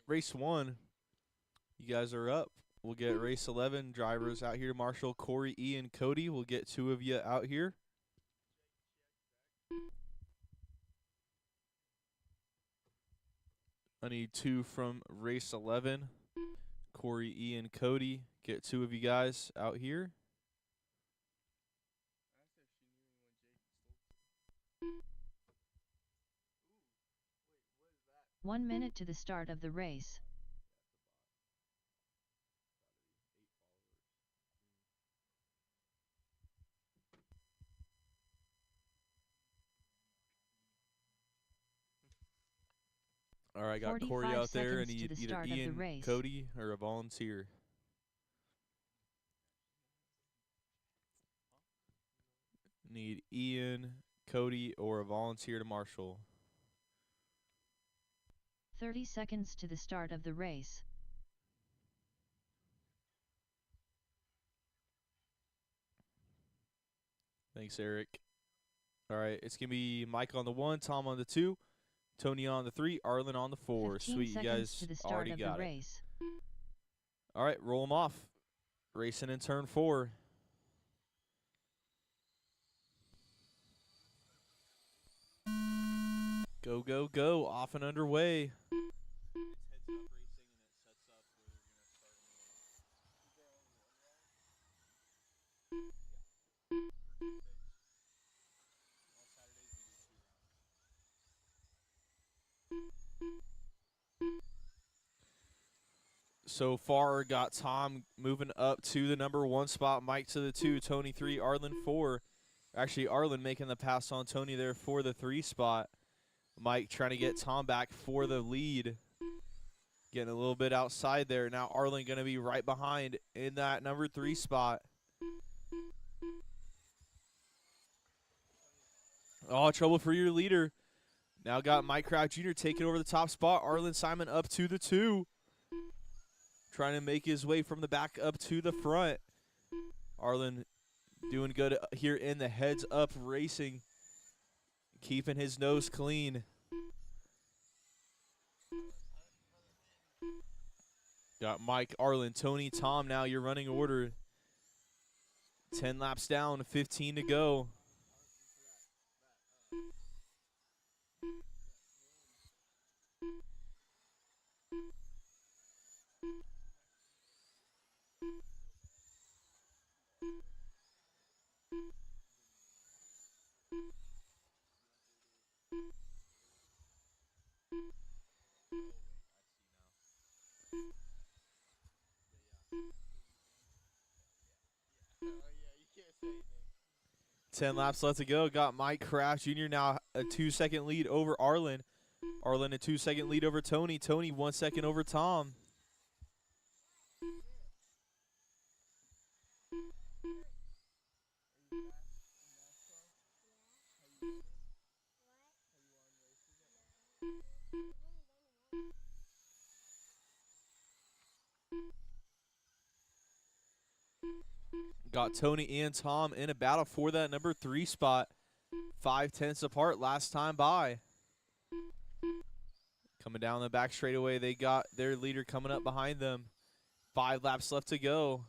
Race 1, you guys are up. We'll get race 11 drivers out here. Marshall, Corey, Ian, Cody. We'll get 2 of you out here. I need 2 from race 11. Corey, Ian, Cody. Get 2 of you guys out here. One minute to the start of the race. All right, got Corey 45 out there. I seconds to need the either start of the Ian, race. Cody, or a volunteer. Need Ian, Cody, or a volunteer to Marshall. 30 seconds to the start of the race. Thanks, Eric. All right, it's going to be Mike on the 1, Tom on the 2, Tony on the 3, Arlen on the 4. 15 Sweet, you seconds guys to the start already of got the it. race. All right, roll them off. Racing in turn 4. Go, go, go. Off and underway. So far, got Tom moving up to the number 1 spot, Mike to the 2, Tony 3, Arlen 4. Actually, Arlen making the pass on Tony there for the 3 spot. Mike trying to get Tom back for the lead. Getting a little bit outside there. Now Arlen going to be right behind in that number 3 spot. Oh, trouble for your leader. Now got Mike Kraft Jr. taking over the top spot. Arlen Simon up to the 2. Trying to make his way from the back up to the front. Arlen doing good here in the heads up racing. Keeping his nose clean. Got Mike, Arlen, Tony, Tom now your running order. 10 laps down, 15 to go. Ten laps left to go. Got Mike Kraft Jr. now a 2-second lead over Arlen. Arlen a 2-second lead over Tony. Tony 1 second over Tom. Got Tony and Tom in a battle for that number 3 spot. 5/10 apart last time by. Coming down the back straightaway, they got their leader coming up behind them. 5 laps left to go.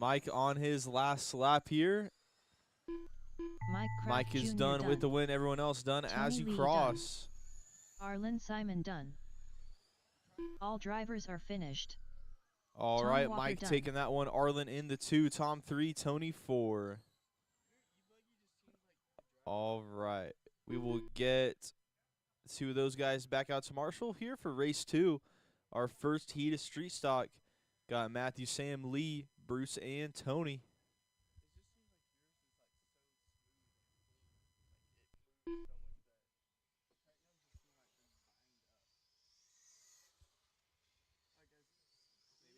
Mike on his last lap here. Mike is Jr. done with the win. Everyone else done Tony as you Lee cross. Arlen Simon done. All drivers are finished. All Tom right, Walker Mike done. taking that one. Arlen in the 2, Tom 3, Tony 4. All right. We will get 2 of those guys back out to Marshall here for race 2. Our first heat of street stock. Got Matthew, Sam, Lee, Bruce, and Tony.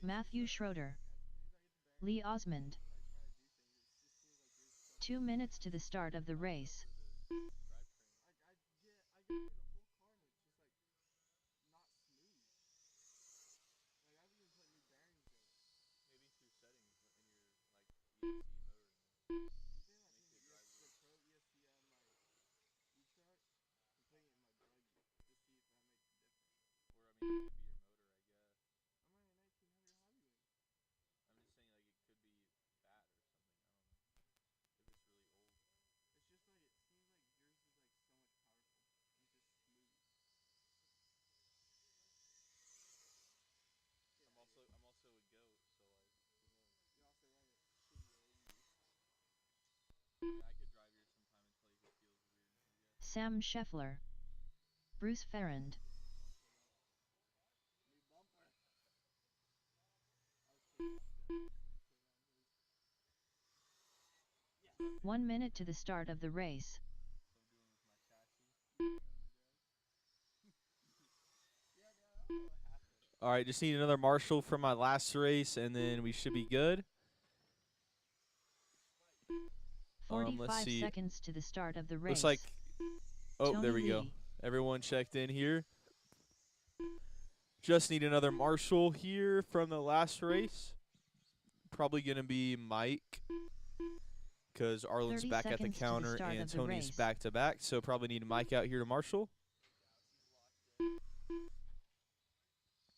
Matthew Schroeder. Lee Osmond. 2 minutes to the start of the race. Sam Scheffler. Bruce Ferrand. One minute to the start of the race. All right, just need another marshal for my last race, and then we should be good. 45 let's see. seconds to the start of the race. Looks like, oh, Tony there we go. Lee. Everyone checked in here. Just need another marshal here from the last race. Probably going to be Mike, because Arlen's 30 back at the seconds to the counter start and of the Tony's race. back to back. So probably need Mike out here to marshal.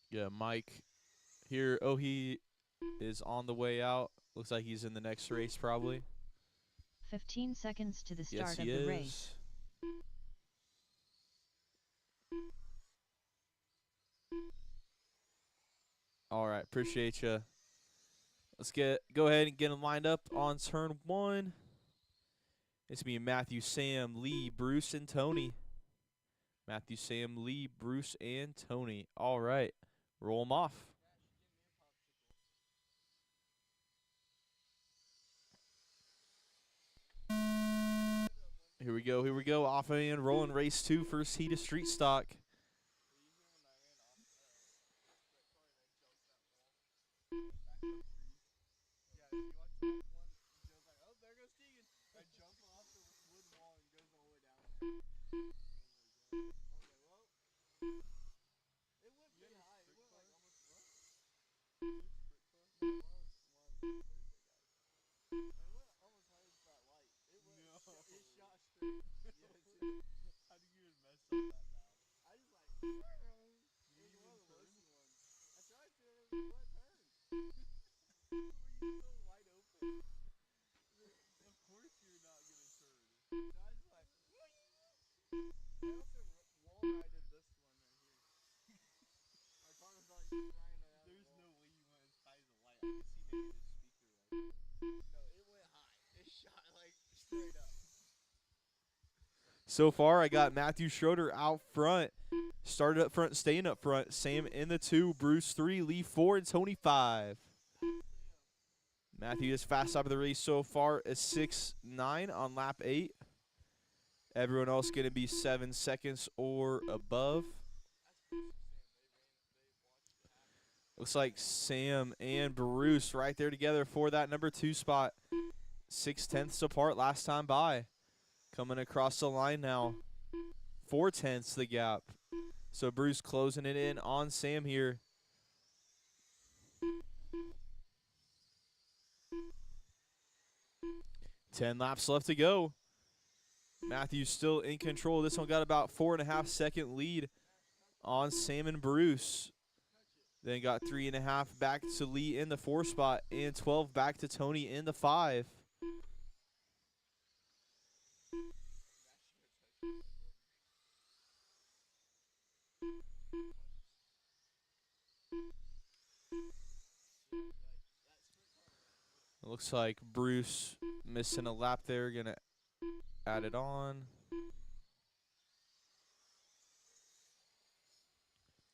Yeah, Mike here. Oh, he is on the way out. Looks like he's in the next race probably. 15 seconds to the Yes, start he of the is. race. All right, appreciate you. Let's go ahead and get him lined up on turn one. It's me, Matthew, Sam, Lee, Bruce, and Tony. Matthew, Sam, Lee, Bruce, and Tony. All right, roll them off. Here we go, here we go. Off and rolling race 2, first heat of street stock. So far, I got Matthew Schroeder out front. Started up front, staying up front. Sam in the 2, Bruce 3, Lee 4, and Tony 5. Matthew is fast top of the race so far is 6.9 on lap 8. Everyone else going to be 7 seconds or above. Looks like Sam and Bruce right there together for that number 2 spot. 6/10 apart last time by. Coming across the line now. 4/10 the gap. So Bruce closing it in on Sam here. Ten laps left to go. Matthew's still in control. This one got about 4.5 second lead on Sam and Bruce. Then got 3.5 back to Lee in the 4 spot and 12 back to Tony in the 5. It looks like Bruce missing a lap there. Gonna add it on.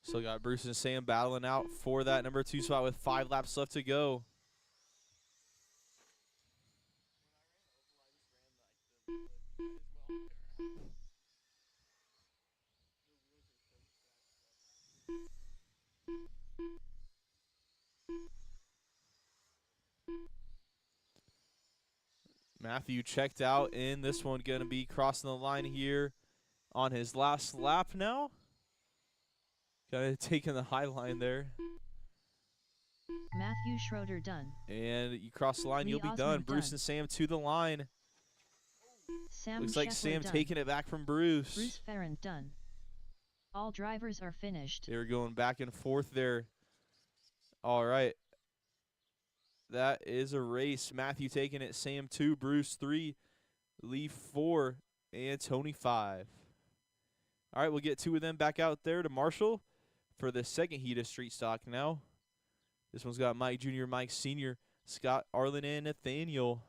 Still got Bruce and Sam battling out for that number 2 spot with 5 laps left to go. Matthew checked out in this one, going to be crossing the line here on his last lap now. Kind of taking the high line there. Matthew Schroeder done. And you cross the line, Lee you'll be Osmond done. Bruce done. and Sam to the line. Sam Looks like Scheffler Sam done. taking it back from Bruce. Bruce Ferrand done. All drivers are finished. They were going back and forth there. All right. That is a race. Matthew taking it, Sam 2, Bruce 3, Lee 4, and Tony 5. All right, we'll get 2 of them back out there to Marshall for the second heat of street stock now. This one's got Mike Jr., Mike Sr., Scott, Arlen, and Nathaniel.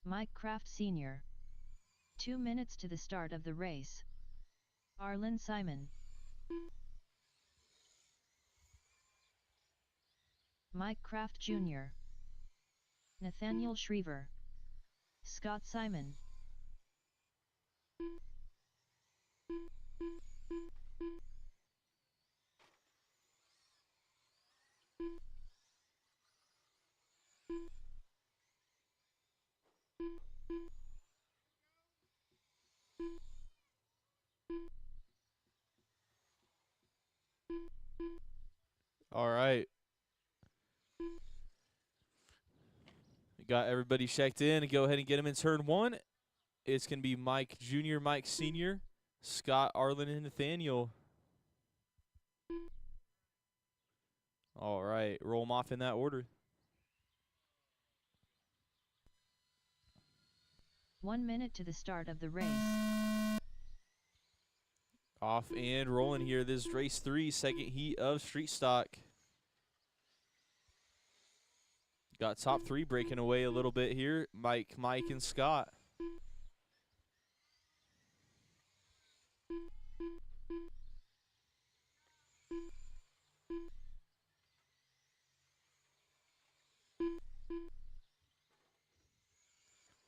Mike Kraft Sr. 2 minutes to the start of the race. Arlen Simon. Mike Kraft Jr. Nathaniel Shriver. Scott Simon. All right. Got everybody checked in. Go ahead and get them in turn 1. It's going to be Mike Jr., Mike Sr., Scott, Arlen, and Nathaniel. All right. Roll them off in that order. 1 minute to the start of the race. Off and rolling here. This is race 3, second heat of street stock. Got top 3 breaking away a little bit here. Mike, and Scott.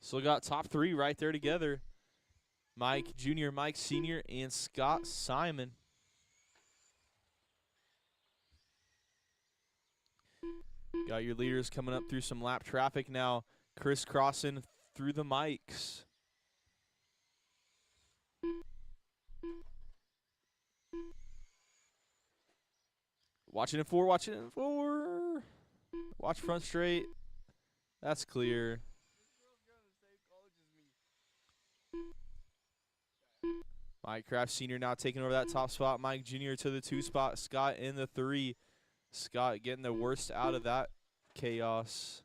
So got top 3 right there together. Mike Jr., Mike Sr., and Scott Simon. Got your leaders coming up through some lap traffic now, crisscrossing through the mics. Watching it 4, watching it 4. Watch front straight. That's clear. Mike Kraft Sr. now taking over that top spot. Mike Jr. to the 2 spot. Scott in the 3. Scott getting the worst out of that chaos.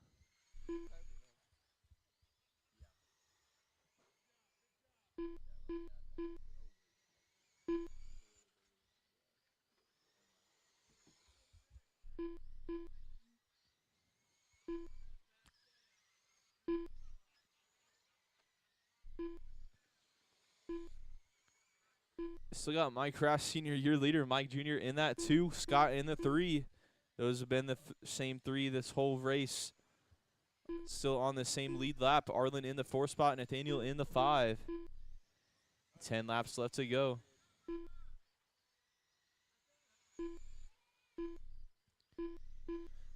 Still got Mike Kraft Sr., your leader, Mike Jr. in that 2, Scott in the 3. Those have been the same 3 this whole race. Still on the same lead lap. Arlen in the 4 spot, Nathaniel in the 5. 10 laps left to go.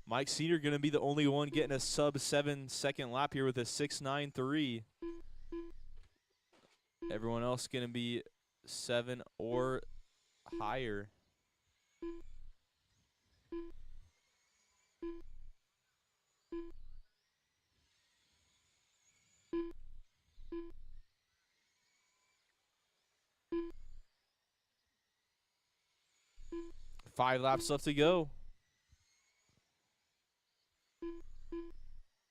Mike Sr. going to be the only one getting a sub 7-second lap here with a 6.93. Everyone else going to be 7 or higher. Five laps left to go.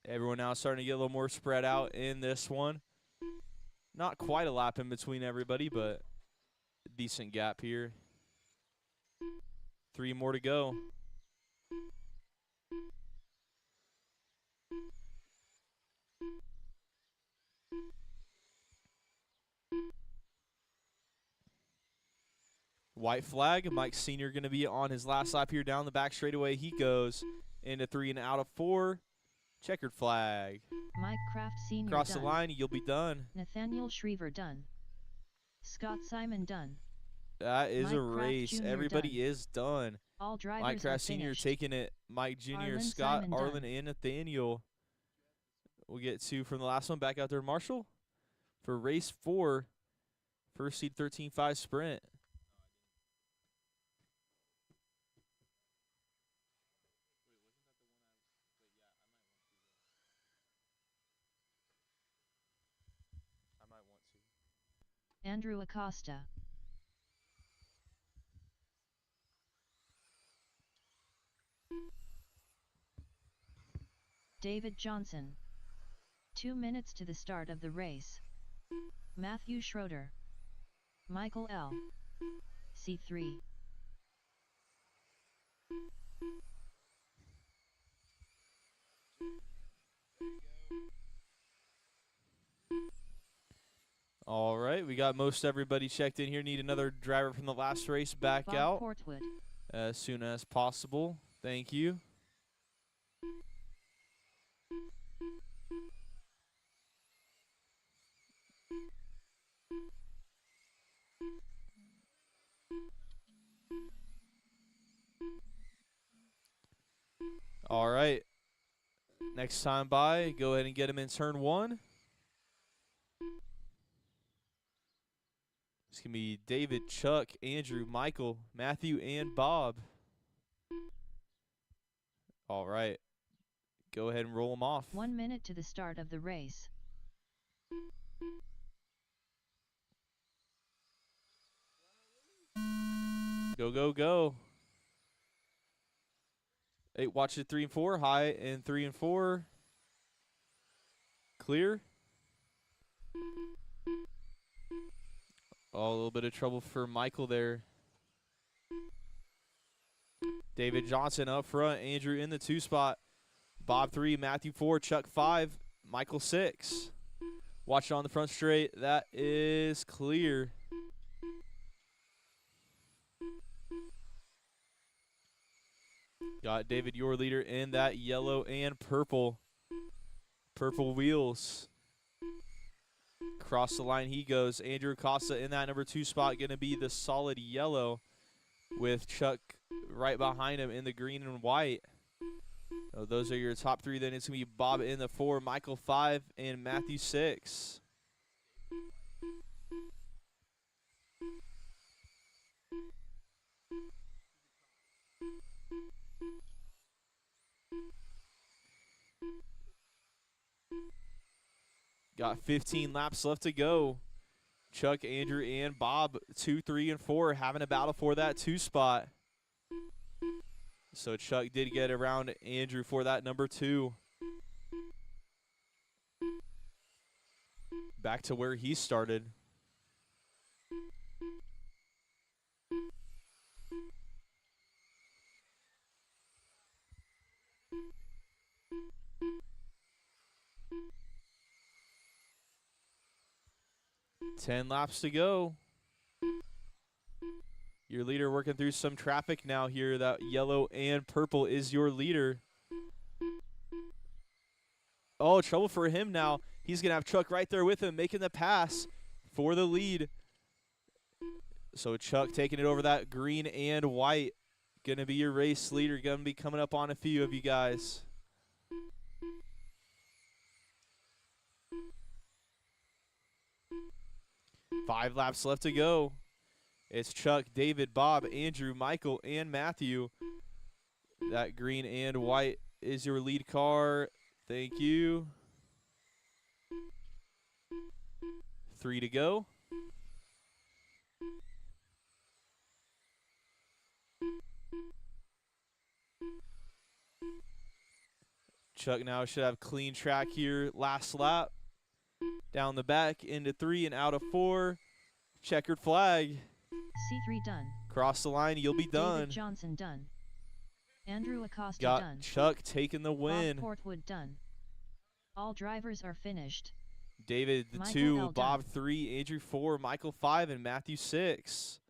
Everyone now starting to get a little more spread out in this one. Not quite a lap in between everybody, but a decent gap here. 3 more to go. White flag. Mike Sr. going to be on his last lap here down the back straightaway. He goes into 3 and out of 4. Checkered flag. Mike Kraft Sr. Cross done. the line, you'll be done. Nathaniel Shriver done. Scott Simon done. That is Mike a Kraft race. Jr. Everybody done. is done. All drivers Mike are Kraft Sr. finished. taking it. Mike Jr., Arlen Scott, Simon Arlen, done. and Nathaniel. We'll get 2 from the last one. Back out there, Marshall, for race 4. First seed 13.5 sprint. I might want to. Andrew Acosta. David Johnson. 2 minutes to the start of the race. Matthew Schroeder. Michael L. C3. All right, we got most everybody checked in here. Need another driver from the last race back Bob out Portwood. as soon as possible. Thank you. All right. Next time by, go ahead and get him in turn 1. It's going to be David, Chuck, Andrew, Michael, Matthew, and Bob. All right. Go ahead and roll them off. 1 minute to the start of the race. Go, go, go. Hey, watch it 3 and 4. High and 3 and 4. Clear. Oh, a little bit of trouble for Michael there. David Johnson up front. Andrew in the 2 spot. Bob 3, Matthew 4, Chuck 5, Michael 6. Watch it on the front straight. That is clear. Got David, your leader, in that yellow and purple. Purple wheels. Across the line he goes. Andrew Acosta in that number 2 spot, going to be the solid yellow with Chuck right behind him in the green and white. So those are your top 3. Then it's going to be Bob in the 4, Michael 5, and Matthew 6. Got 15 laps left to go. Chuck, Andrew, and Bob, 2, 3, and 4, having a battle for that 2 spot. So Chuck did get around Andrew for that number 2. Back to where he started. Ten laps to go. Your leader working through some traffic now here. That yellow and purple is your leader. Oh, trouble for him now. He's going to have Chuck right there with him, making the pass for the lead. So Chuck taking it over that green and white. Going to be your race leader. Going to be coming up on a few of you guys. Five laps left to go. It's Chuck, David, Bob, Andrew, Michael, and Matthew. That green and white is your lead car. Thank you. 3 to go. Chuck now should have clean track here. Last lap. Down the back into 3 and out of 4. Checkered flag. C3 done. Cross the line, you'll be done. David Johnson done. Andrew Acosta Got done. Chuck taking the win. Bob Portwood done. All drivers are finished. David the Michael 2, L. Bob done. 3, Andrew 4, Michael 5, and Matthew 6.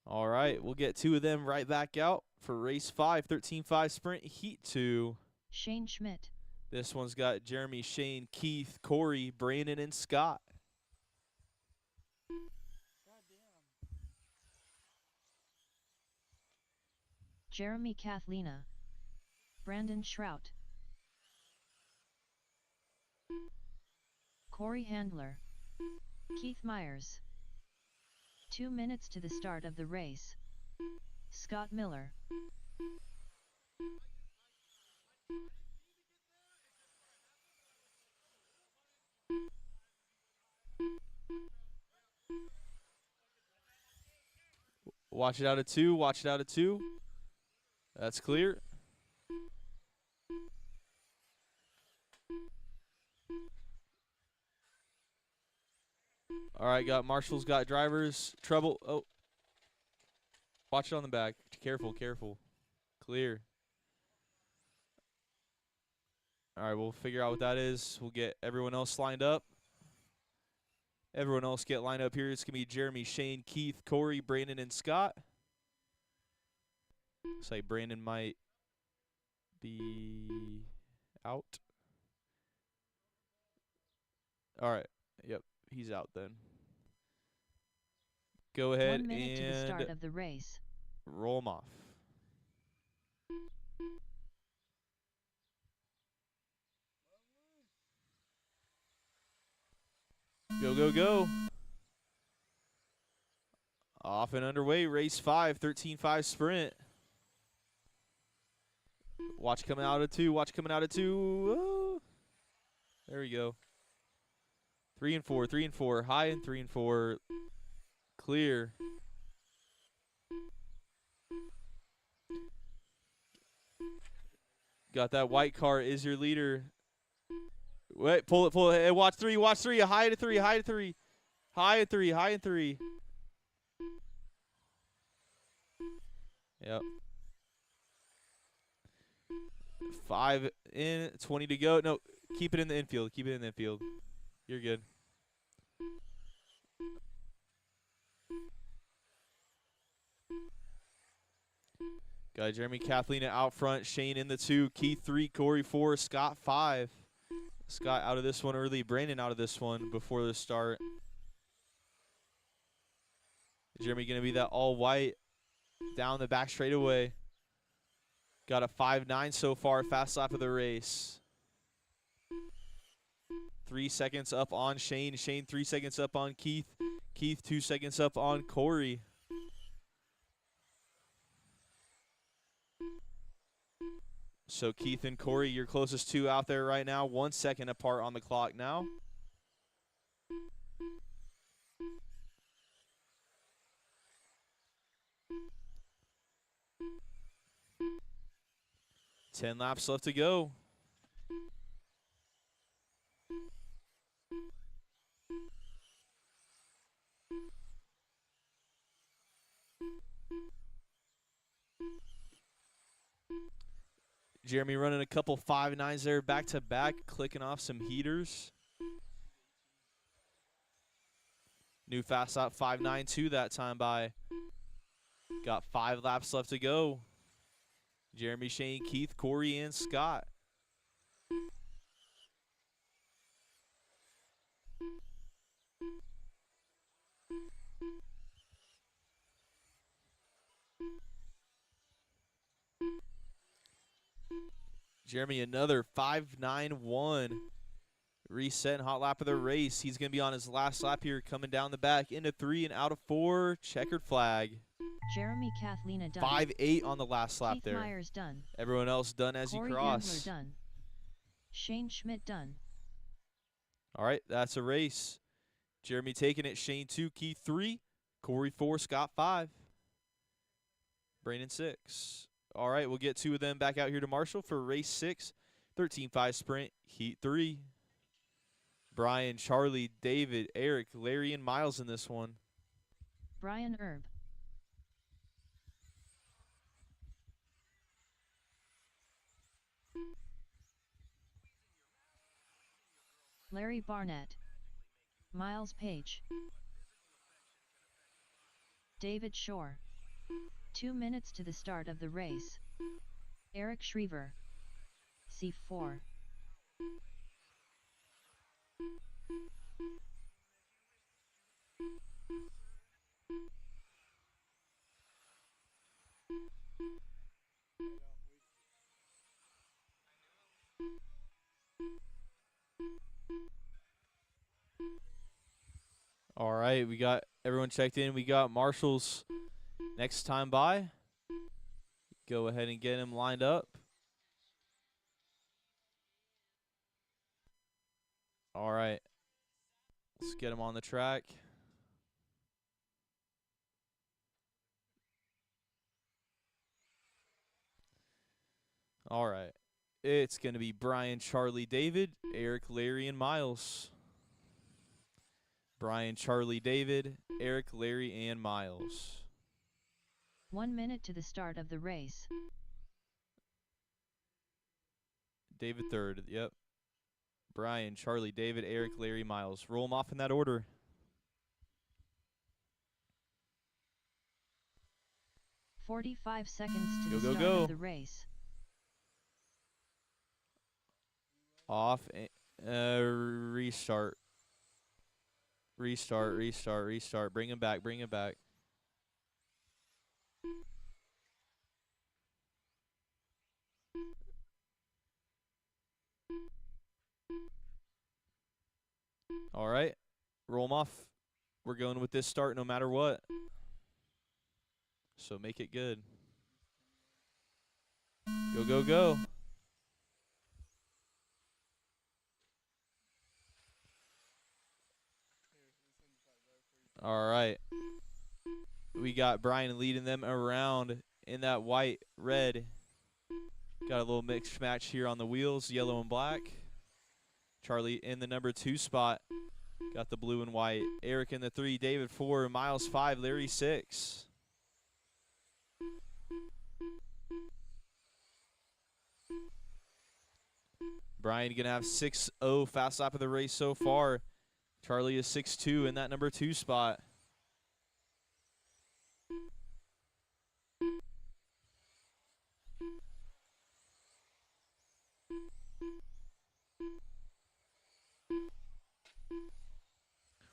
All right, we'll get 2 of them right back out for race 5, 13.5 sprint, heat 2. Shane Schmidt, This one's got Jeremy, Shane, Keith, Corey, Brandon, and Scott. Jeremy Kathlina, Brandon Schrout, Corey Handler, Keith Myers. 2 minutes to the start of the race. Scott Miller. Watch it out of 2, watch it out of 2. That's clear. All right, got marshals, got drivers. Trouble. Oh. Watch it on the back. Careful, careful. Clear. All right, we'll figure out what that is. We'll get everyone else lined up. Everyone else get lined up here. It's going to be Jeremy, Shane, Keith, Corey, Brandon, and Scott. Looks like Brandon might be out. All right. Yep, he's out then. Go ahead 1 minute to the start and of the race. roll them off. Go, go, go. Off and underway. Race 5, 13.5 sprint. Watch coming out of 2. Watch coming out of 2. Oh. There we go. 3 and 4. 3 and 4. High and 3 and 4. Clear. Got that white car is your leader. Wait, pull it, pull it. Hey, watch 3, watch 3. High to 3, high to 3. High and 3, high and 3. Yep. 5 in, 20 to go. No, keep it in the infield. Keep it in the infield. You're good. Got Jeremy Kathlina out front. Shane in the 2. Keith 3. Corey 4. Scott 5. Scott out of this one early. Brandon out of this one before the start. Jeremy going to be that all white down the back straightaway. Got a 5.9 so far. Fast lap of the race. 3 seconds up on Shane. Shane 3 seconds up on Keith. Keith 2 seconds up on Corey. So Keith and Corey, your closest 2 out there right now. 1 second apart on the clock now. Ten laps left to go. Jeremy running a couple 5.9s there back to back, clicking off some heaters. New fast lap 5.92 that time by. Got 5 laps left to go. Jeremy, Shane, Keith, Corey, and Scott. Jeremy, another 5.91. Reset and hot lap of the race. He's going to be on his last lap here, coming down the back into 3 and out of 4. Checkered flag. Jeremy Kathlina done. 5.8 on the last lap Keith there. Myers done. Everyone else done as Corey you cross. Handler done. Shane Schmidt done. All right, that's a race. Jeremy taking it. Shane 2, Keith 3, Corey 4, Scott 5, Brandon 6. All right, we'll get 2 of them back out here to Marshall for race 6, 13.5 sprint, heat 3. Brian, Charlie, David, Eric, Larry, and Miles in this one. Brian Erb. Larry Barnett. Miles Page. David Shore. 2 minutes to the start of the race. Eric Schriever, C4. All right, we got everyone checked in. We got Marshall's next time by. Go ahead and get him lined up. All right, let's get him on the track. All right, it's going to be Brian, Charlie, David, Eric, Larry, and Miles. Brian, Charlie, David, Eric, Larry, and Miles. 1 minute to the start of the race. David third, yep. Brian, Charlie, David, Eric, Larry, Miles. Roll them off in that order. "45 seconds to Go, the go, start go. of the race. Off, restart. Restart, restart, restart. Bring him back, bring him back. All right, roll them off. We're going with this start no matter what. So make it good. Go, go, go. All right. We got Brian leading them around in that white, red. Got a little mixed match here on the wheels, yellow and black. Charlie in the number 2 spot. Got the blue and white. Eric in the 3, David 4, Miles 5, Larry 6. Brian going to have 6-0 fast lap of the race so far. Charlie is 6-2 in that number 2 spot.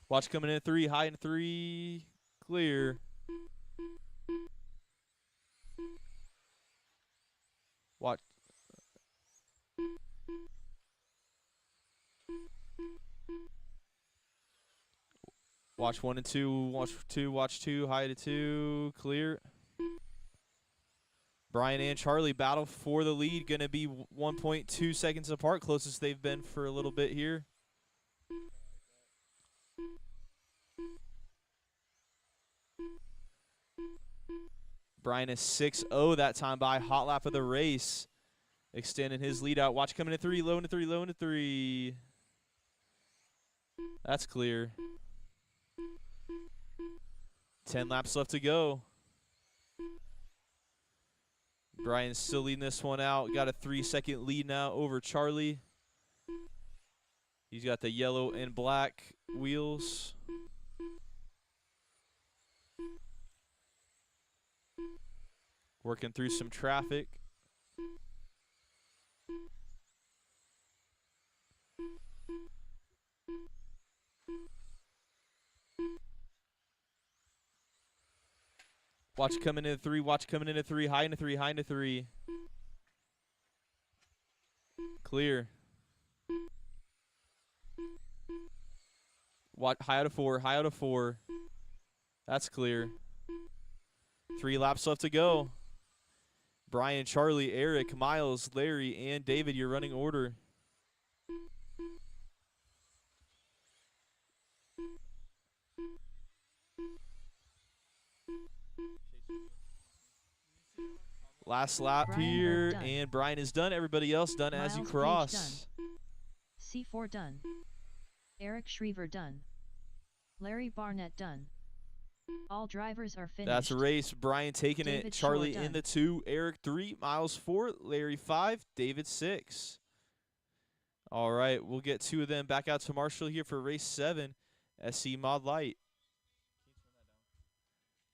Watch coming in 3, high in 3, clear. Watch. Watch 1 and 2, watch 2, watch 2, high to 2, clear. Brian and Charlie battle for the lead, going to be 1.2 seconds apart, closest they've been for a little bit here. Brian is 6-0 that time by hot lap of the race, extending his lead out. Watch coming in 3, low into 3, low into 3. That's clear. 10 laps left to go. Brian's still leading this one out. Got a 3-second lead now over Charlie. He's got the yellow and black wheels. Working through some traffic. Watch coming into 3, watch coming into 3, high into 3, high into 3. Clear. Watch, high out of 4, high out of 4. That's clear. 3 laps left to go. Brian, Charlie, Eric, Miles, Larry, and David, your running order. Last lap Brian here, done. and Brian is done. Everybody else done as you Miles Page cross. C4 done. Eric Schriever done. Larry Barnett done. All drivers are finished. That's a race. Brian taking David it. Charlie Shore in done. the 2. Eric 3. Miles 4. Larry 5. David 6. All right, we'll get 2 of them back out to Marshall here for race 7, SC Mod Light.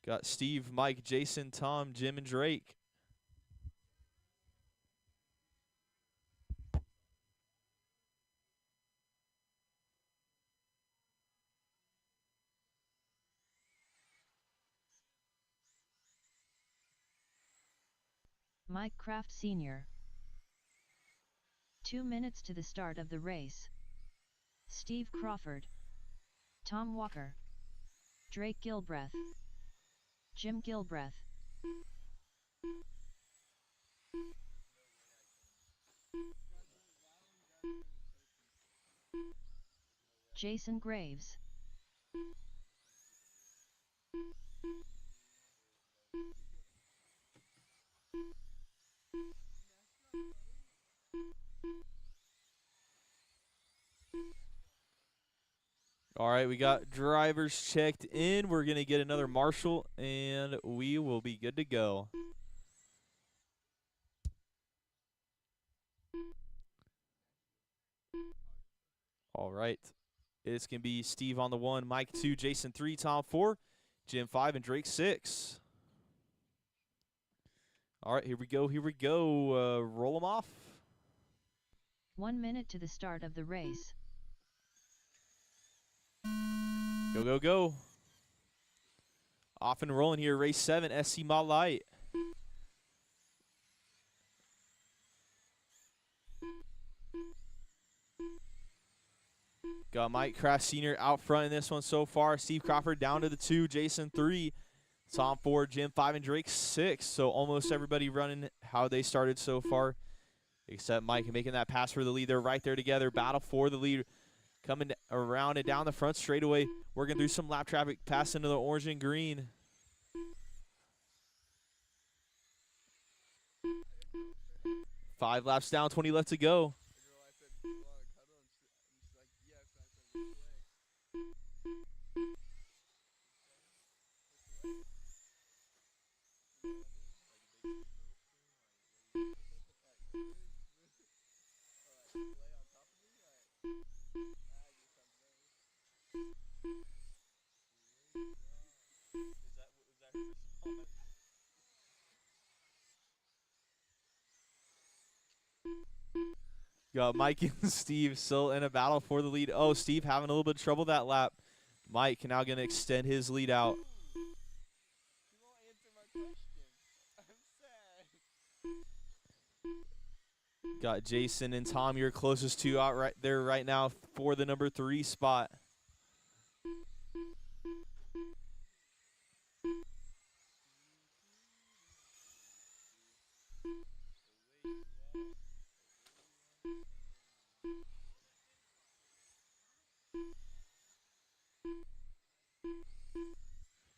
Got Steve, Mike, Jason, Tom, Jim, and Drake. Mike Kraft Sr. 2 minutes to the start of the race. Steve Crawford, Tom Walker, Drake Gilbreth, Jim Gilbreth, Jason Graves, All right, we got drivers checked in. We're going to get another marshal, and we will be good to go. All right. It's going to be Steve on the 1, Mike 2, Jason 3, Tom 4, Jim 5, and Drake 6. All right, here we go. Here we go. Roll them off. 1 minute to the start of the race. Go, go, go. Off and rolling here. Race 7, SC Mod Light. Got Mike Kraft Sr. out front in this one so far. Steve Crawford down to the 2, Jason 3, Tom 4, Jim 5, and Drake 6. So almost everybody running how they started so far, except Mike making that pass for the lead. They're right there together. Battle for the lead. Coming around and down the front straightaway. Working through some lap traffic. Pass into the orange and green. Five laps down, 20 left to go. Got Mike and Steve still in a battle for the lead. Oh, Steve having a little bit of trouble that lap. Mike now going to extend his lead out. Got Jason and Tom, your closest two, out right there right now for the number 3 spot.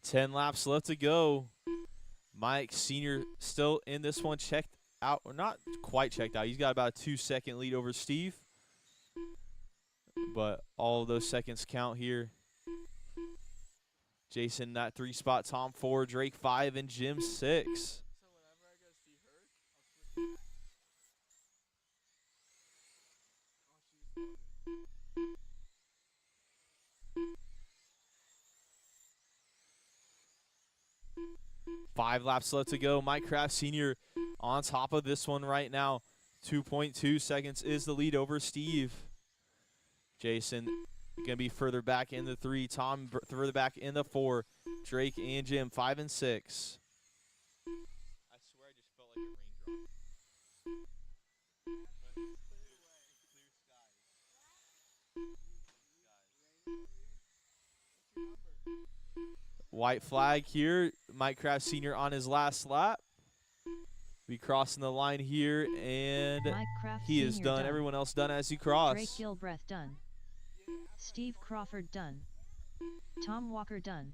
Ten laps left to go. Mike Sr. still in this one, checked out, or not quite checked out. He's got about a 2-second lead over Steve. But all of those seconds count here. Jason, that 3 spot, Tom 4, Drake 5, and Jim 6. 5 laps left to go. Mike Kraft Sr. on top of this one right now. 2.2 seconds is the lead over Steve. Jason going to be further back in the 3. Tom further back in the 4. Drake and Jim 5 and 6. I swear I just felt like a raindrop. White flag here. Mike Kraft Sr. on his last lap. We crossing the line here, and Mike Kraft he is Sr. done. Everyone else done as you cross. Drake Gilbreth done. Steve Crawford done. Tom Walker done.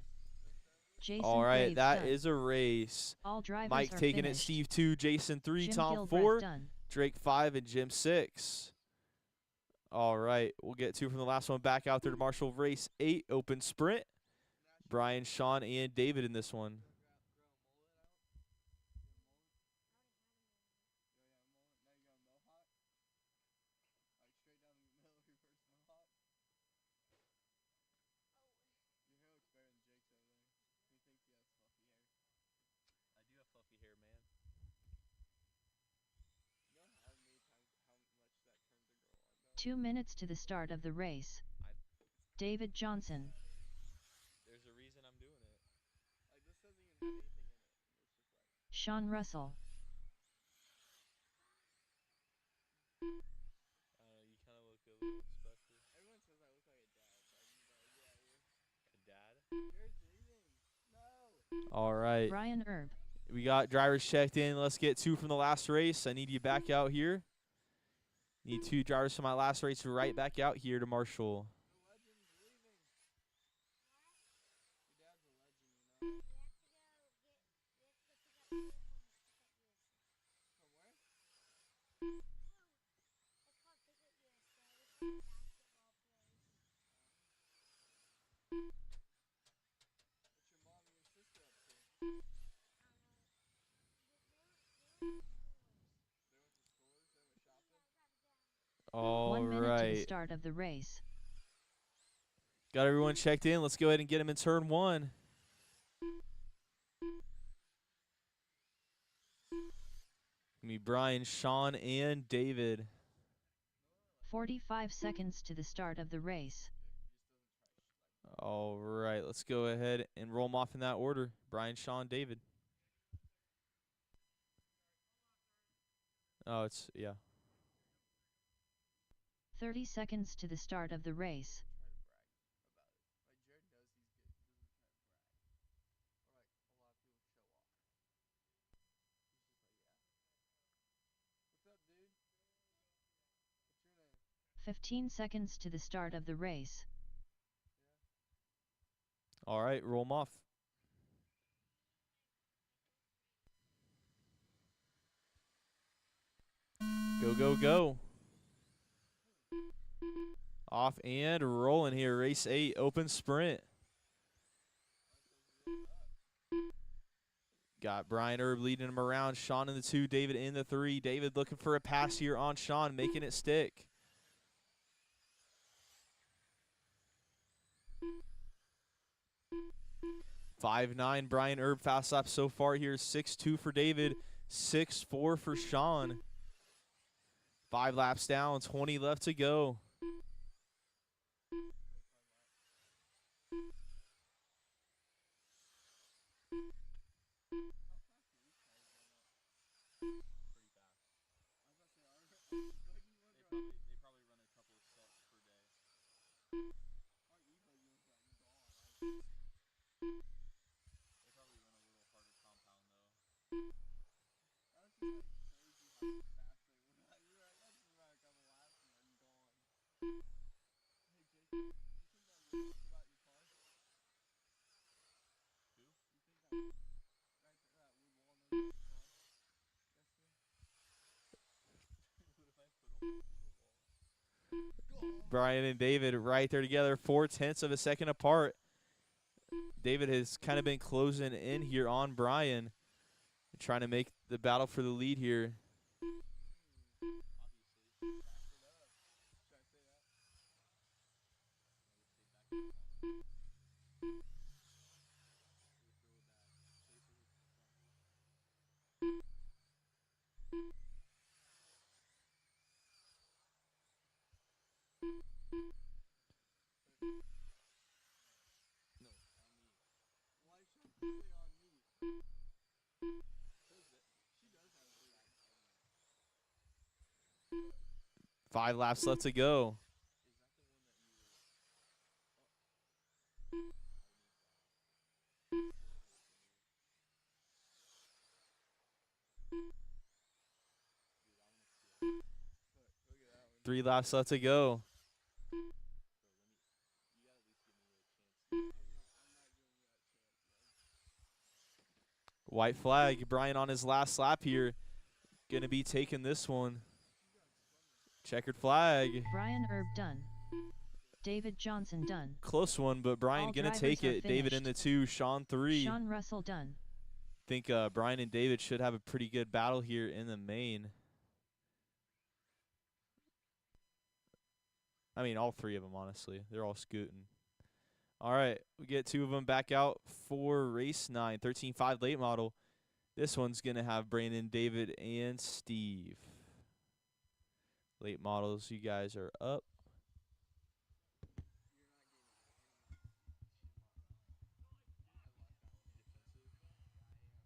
Jason All right, Graves that done. is a race. All drivers Mike are taking finished. it, Steve 2, Jason 3, Jim Tom Gilbreth 4, done. Drake 5, and Jim 6. All right, we'll get 2 from the last one back out there to Marshall. Race 8, open sprint. Brian, Sean, and David in this one. 2 minutes to the start of the race. David Johnson, There's a reason I'm doing it. Like, this doesn't even have anything in it. It's just like, Sean Russell, I don't know, you kind of look a little special. everyone says I look like a dad, so I need to get out of here. A dad? Jared's leaving. No. All right. Brian Erb, We got drivers checked in. Let's get 2 from the last race. I need you back out here. Need 2 drivers from my last race right back out here to Marshall. The legend's leaving. Your dad's a legend, you know? From where? What's your mom and your sister up to? They went to stores? They went shopping? All 1 minute to the right. start of the race. Got everyone checked in. Let's go ahead and get them in turn 1. Gonna be Brian, Sean, and David. 45 seconds to the start of the race. All right, let's go ahead and roll them off in that order. Brian, Sean, David. Oh, it's, yeah. 30 seconds to the start of the race. Try to brag about it. Like, Jared knows he's good. He doesn't try to brag. Or, like, a lot of people show off. He's just like, yeah. What's up, dude? What's your name? 15 seconds to the start of the race. All right, roll them off. Go, go, go. Off and rolling here. Race 8, open sprint. Got Brian Erb leading him around. Sean in the 2, David in the 3. David looking for a pass here on Sean, making it stick. .59 Brian Erb fast lap so far here. 6.2 for David. 6.4 for Sean. 5 laps down. 20 left to go. Brian and David right there together, 0.4 of a second apart. David has kind of been closing in here on Brian, trying to make the battle for the lead here. Five laps left to go. Three laps left to go. White flag. Brian on his last lap here. Gonna be taking this one. Checkered flag. Brian Erb done. David Johnson done. Close one, but Brian All gonna drivers take are it. David in the 2, Sean 3. Sean Russell done. Think Brian and David should have a pretty good battle here in the main. I mean, all 3 of them, honestly. They're all scooting. All right, we get 2 of them back out for race 9, 13.5 late model. This one's going to have Brandon, David, and Steve. Late models, you guys are up.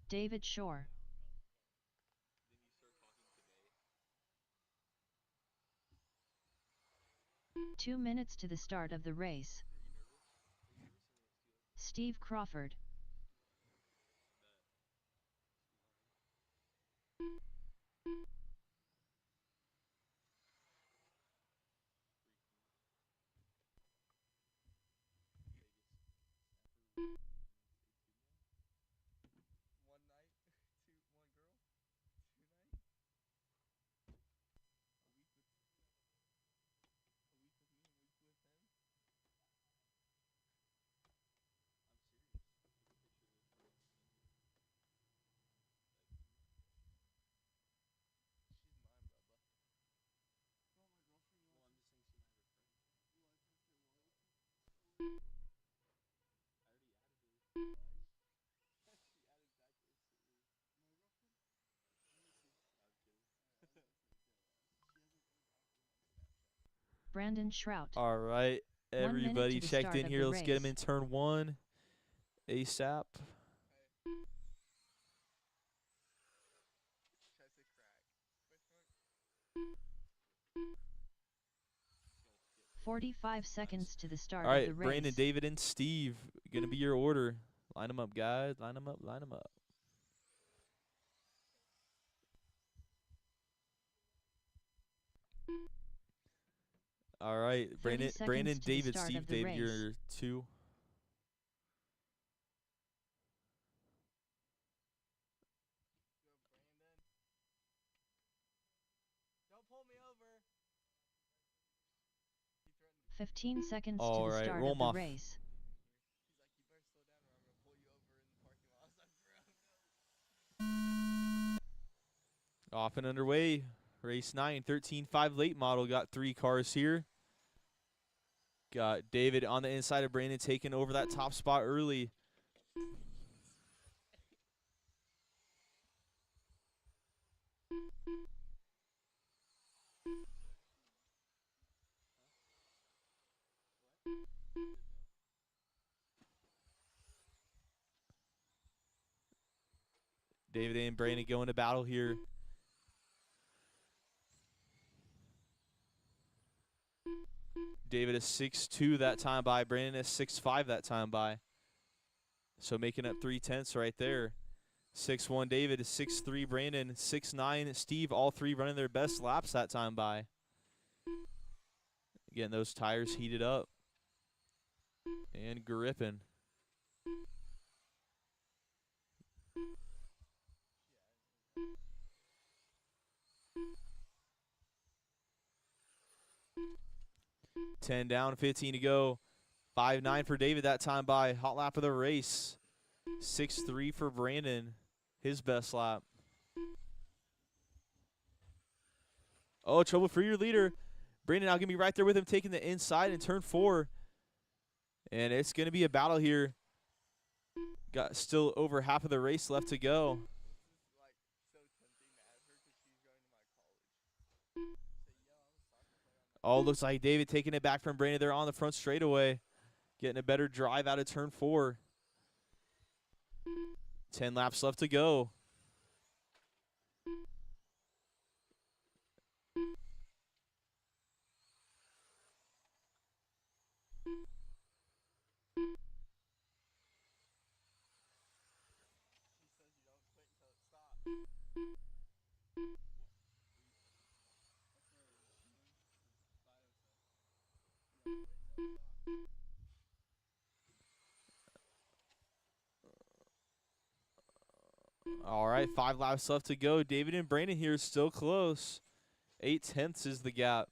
David Shore. Two minutes to the start of the race. Steve Crawford. One night, one girl, 2 nights. A week with me, a week with him. She's mine, brother. You want my girlfriend? You want I'm just saying she might have a friend. You want to test your loyalty? I already added her. What? She added back instantly. My girlfriend? Let me see. I'm kidding. I'm gonna say she hasn't added back to me on Snapchat. Brandon Shrout. All right, 1 minute everybody to the checked start in of here. the Let's get them in race. turn 1 ASAP. Hey. Should I say crack? Question mark? 45 seconds to the start All of right, the race. Brandon, David, and Steve. Gonna be your order. Line them up, guys. Line them up. Line them up. All right, 30 Brandon, seconds to the David, start Steve, of the David, race. you're 2. Go, Brandon. Don't pull me over. He threatened to 15 seconds to All the right, start roll of 'em the off. race. He's like, you better slow down or I'm gonna pull you over in the parking lot. I was like, bro, no. Off and underway. Race 9, 13.5 late model. Got 3 cars here. Got David on the inside of Brandon taking over that top spot early. David and Brandon going to battle here. David is 6'2" that time by. Brandon is 6'5" that time by. So making up 3/10 right there. 6'1" David, 6'3" Brandon, 6'9" Steve. All three running their best laps that time by. Getting those tires heated up and gripping. Ten down, 15 to go. 5'9" for David that time by. Hot lap of the race. 6'3" for Brandon, his best lap. Oh, trouble for your leader. Brandon now going to be right there with him, taking the inside in turn 4. And it's going to be a battle here. Got still over half of the race left to go. This is like so tempting to add her because she's going to my college. Say, yo, I'm a soccer player on that. Oh, looks like David taking it back from Brandon there on the front straightaway. Getting a better drive out of turn 4. 10 laps left to go. She says you don't quit until it stops. That's her name. His bio says. You don't quit until it stops. All right, 5 laps left to go. David and Brandon here still close. 8/10 is the gap.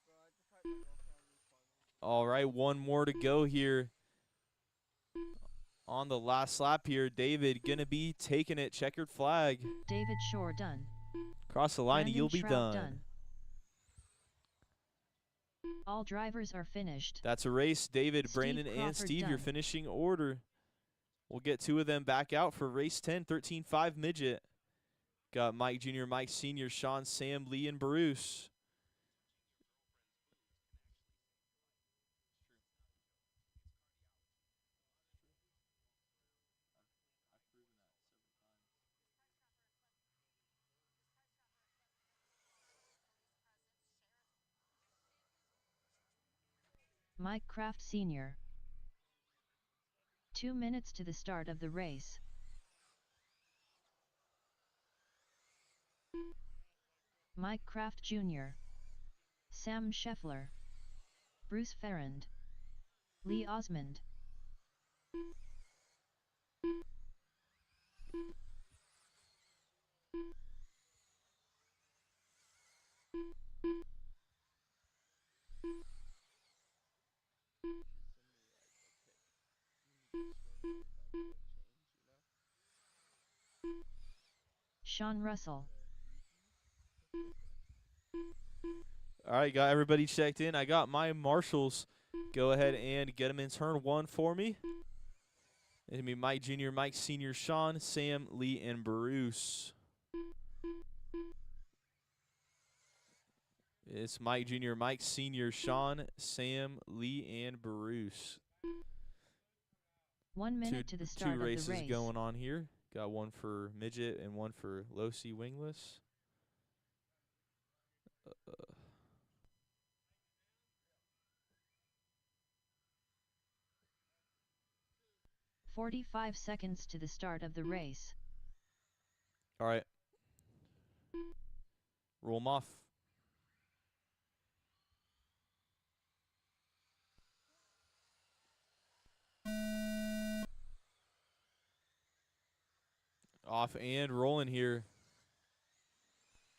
Bro, I just tried my girlfriend on this phone. All right, one more to go here. On the last lap here, David going to be taking it. Checkered flag. David Shore done. Cross the line, Brandon you'll be Shrout done. All drivers are finished. That's a race. David, Steve Brandon, and Crawford Steve, your done. finishing order. We'll get 2 of them back out for race 10, 13.5 midget. Got Mike Jr., Mike Sr., Sean, Sam, Lee, and Bruce. Mike Kraft Sr. 2 minutes to the start of the race. Mike Kraft Jr., Sam Scheffler, Bruce Ferrand, Lee Osmond. Sean Russell. All right, got everybody checked in. I got my marshals. Go ahead and get them in turn 1 for me. It'll be Mike Jr., Mike Sr., Sean, Sam, Lee, and Bruce. It's Mike Jr., Mike Sr., Sean, Sam, Lee, and Bruce. 1 minute to the start two of the races race. going on here. Got one for midget and one for low-C wingless. 45 seconds to the start of the race. All right. Roll them off. Off and rolling here.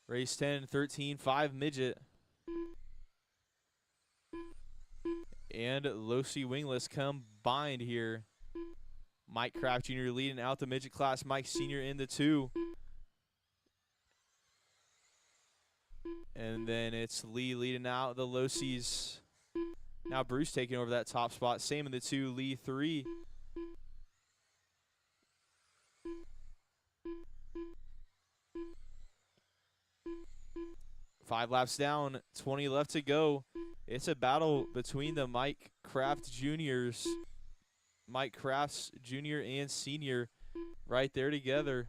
Race 10, 13.5 midget. And low-C wingless combined here. Mike Kraft Jr. leading out the midget class. Mike Sr. in the 2. And then it's Lee leading out the low-C's. Now Bruce taking over that top spot. Same in the 2, Lee 3. Five laps down, 20 left to go. It's a battle between the Mike Kraft Juniors. Mike Kraft Jr. and Sr. right there together.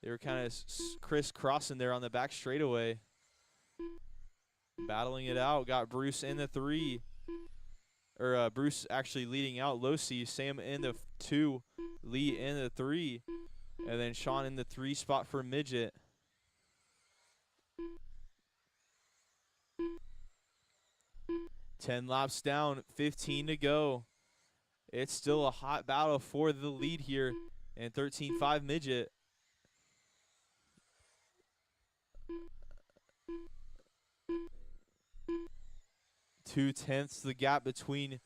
They were kind of crisscrossing there on the back straightaway. Battling it out. Got Bruce in the 3. Or Bruce actually leading out low-C. Sam in the 2. Lee in the 3. And then Sean in the 3 spot for midget. Ten laps down, 15 to go. It's still a hot battle for the lead here in 13.5 midget. Two-tenths the gap between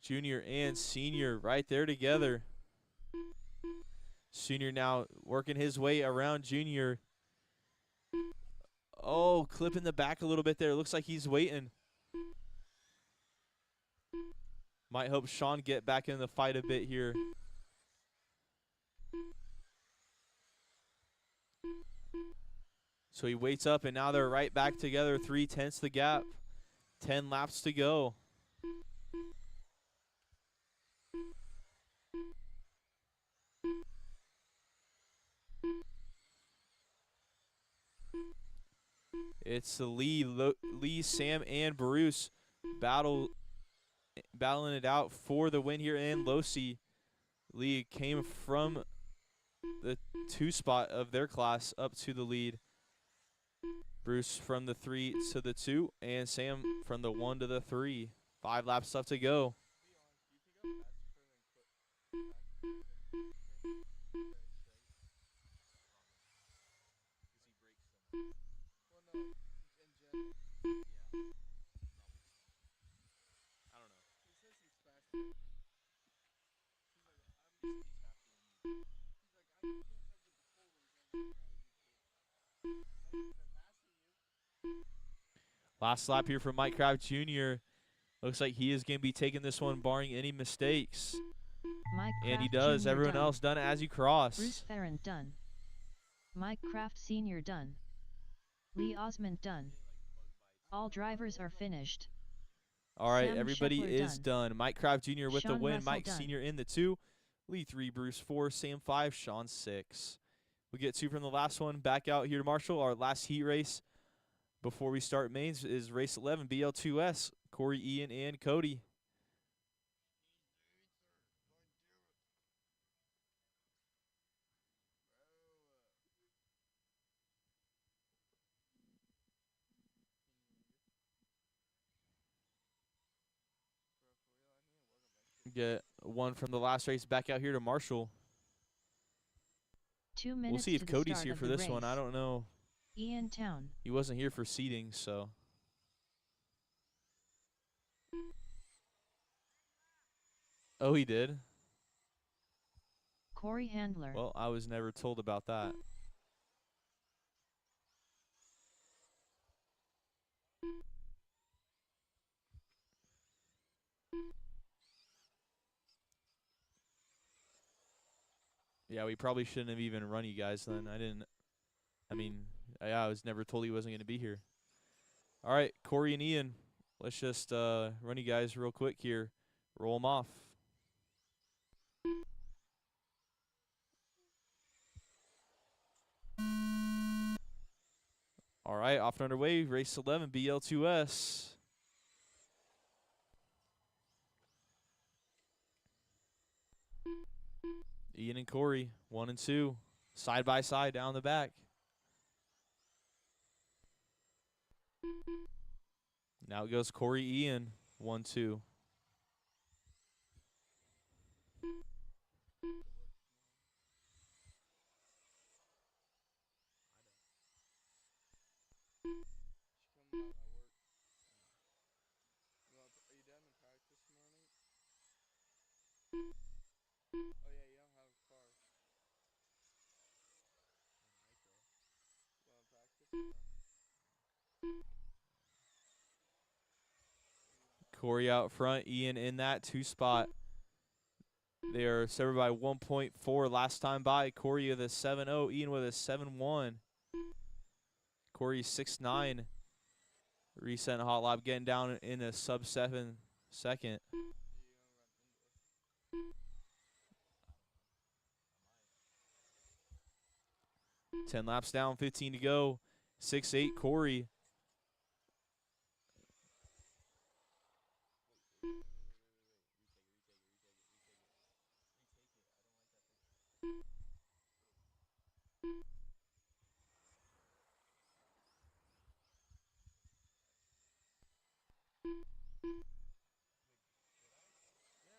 junior and senior right there together. Senior now working his way around junior. Oh, clipping the back a little bit there. Looks like he's waiting. Might help Sean get back in the fight a bit here. So he waits up, and now they're right back together. 3/10 the gap. 10 laps to go. It's Lee, Sam, and Bruce battling it out for the win here in low-C. Lee came from the 2 spot of their class up to the lead. Bruce from the 3 to the 2, and Sam from the 1 to the 3. 5 laps left to go. Last lap here for Mike Kraft Jr. Looks like he is going to be taking this one barring any mistakes. Mike And he Kraft does. Jr. Everyone done. else done as you cross. Bruce Farron done. Mike Kraft Sr. done. Lee Osmond done. All drivers are finished. All right, Sam everybody Scheffler is done. Mike Kraft Jr. with the Sean win. Russell Mike done. Sr. in the 2. Lee 3, Bruce 4, Sam 5, Sean 6. We get 2 from the last one. Back out here to Marshall. Our last heat race before we start mains is race 11, BL2S. Corey, Ian, and Cody. Get 1 from the last race. Back out here to Marshall. 2 minutes We'll see if to the Cody's start here of for the this one. I race. don't know. Ian Town. He wasn't here for seating, so. Oh, he did? Corey Handler. Well, I was never told about that. Yeah, we probably shouldn't have even run you guys then. I was never told he wasn't going to be here. All right, Corey and Ian, let's just run you guys real quick here. Roll them off. All right, off and underway. Race 11, BL2S. Ian and Corey, 1 and 2, side by side down the back. Now it goes Corey, Ian, 1, 2. She come out of my work. Are you done in practice tomorrow night? Oh yeah, you don't have a car. You want to practice tomorrow? Corey out front, Ian in that 2 spot. They are separated by 1.4 last time by. Corey with a 7.0, Ian with a 7.1. Corey 6.9. Recent hot lap getting down in a sub 7 second. 10 laps down, 15 to go. 6.8 Corey. This is the Christian only one.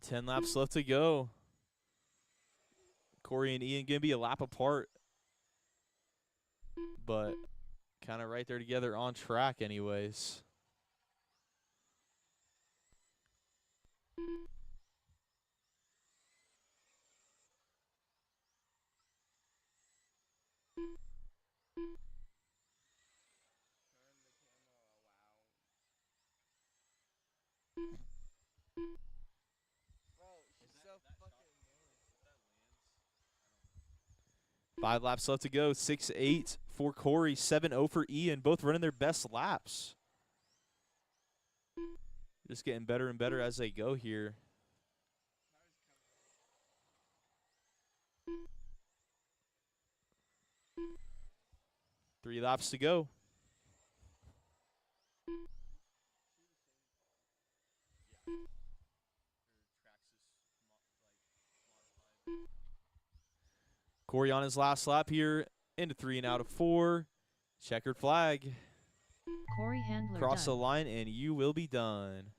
10 laps left to go. Corey and Ian going to be a lap apart. But kind of right there together on track anyways. Turn the camera around. Bro, she's so fucking annoying. 5 laps left to go. 6.8 for Corey. 7.0 for Ian. Both running their best laps. Just getting better and better as they go here. Cars coming. 3 laps to go. Corey on his last lap here. Into 3 and out of 4. Checkered flag. Corey Handler Cross the done. line and you will be done.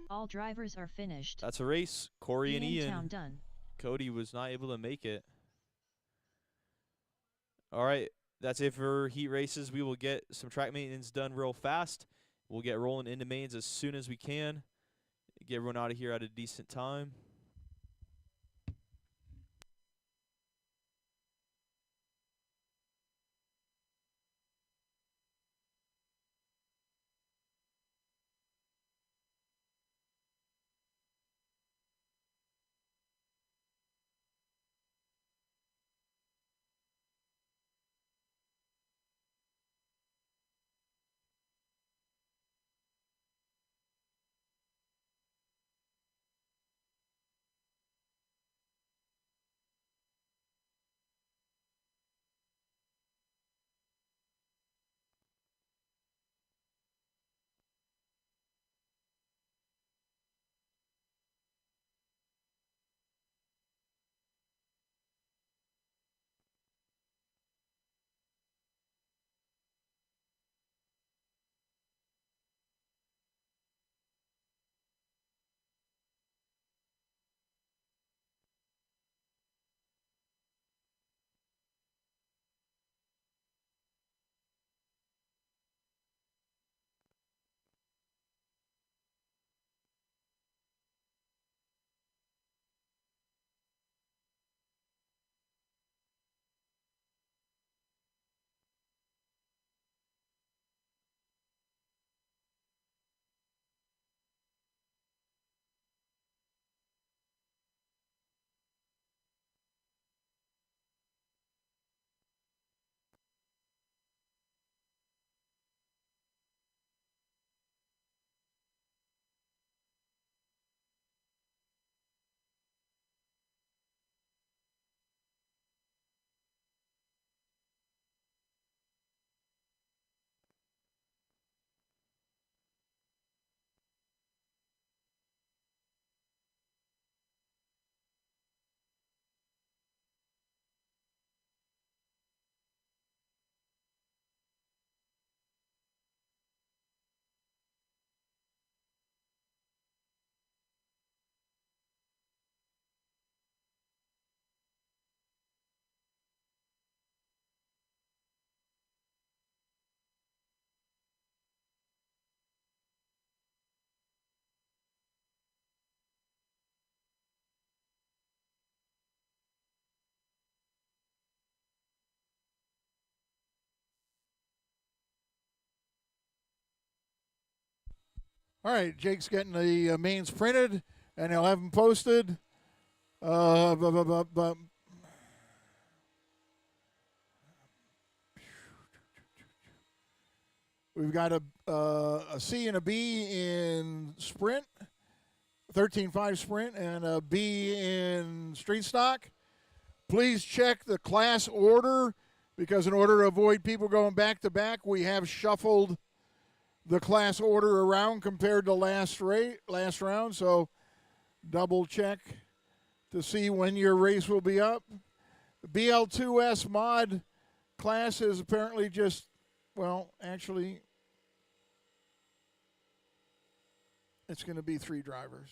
All drivers are finished. That's a race. Corey and Ian Ian. Town done. Cody was not able to make it. All right, that's it for heat races. We will get some track maintenance done real fast. We'll get rolling into mains as soon as we can. get everyone out of here at a decent time. All right, Jake's getting the mains printed, and he'll have them posted. Uh, bu- bu- bu- bu- We've got a C and a B in sprint, 13.5 sprint, and a B in street stock. Please check the class order because in order to avoid people going back to back, we have shuffled the class order around compared to last round. So double check to see when your race will be up. The BL2S mod class is apparently just, well, actually, it's going to be 3 drivers.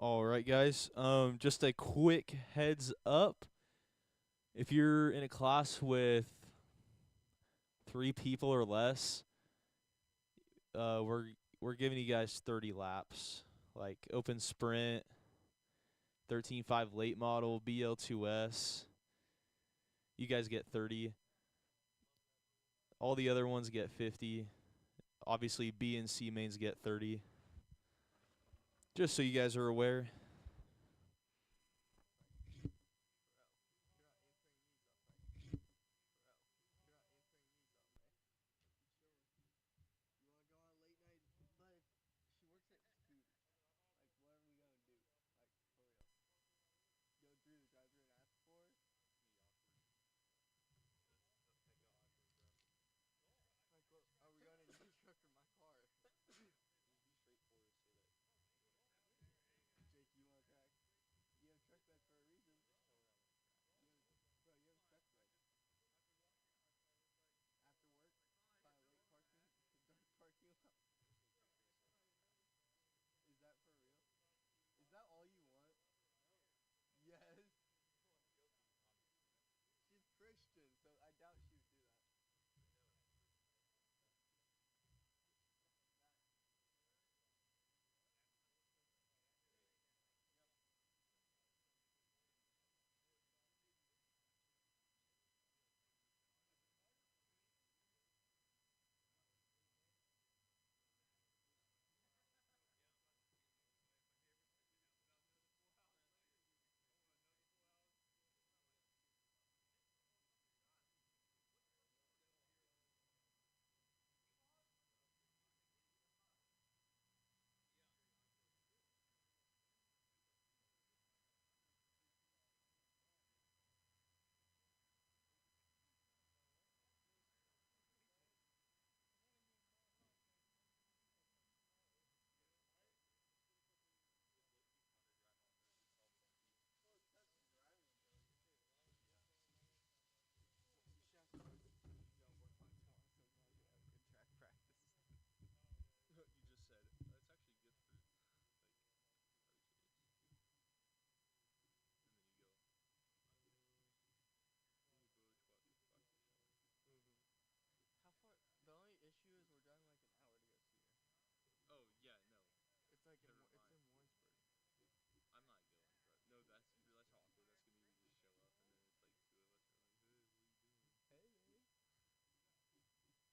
All right, guys. Just a quick heads up. If you're in a class with 3 people or less, we're giving you guys 30 laps, like open sprint, 13.5 late model, BL2S. You guys get 30. All the other ones get 50. Obviously, B and C mains get 30. Just so you guys are aware.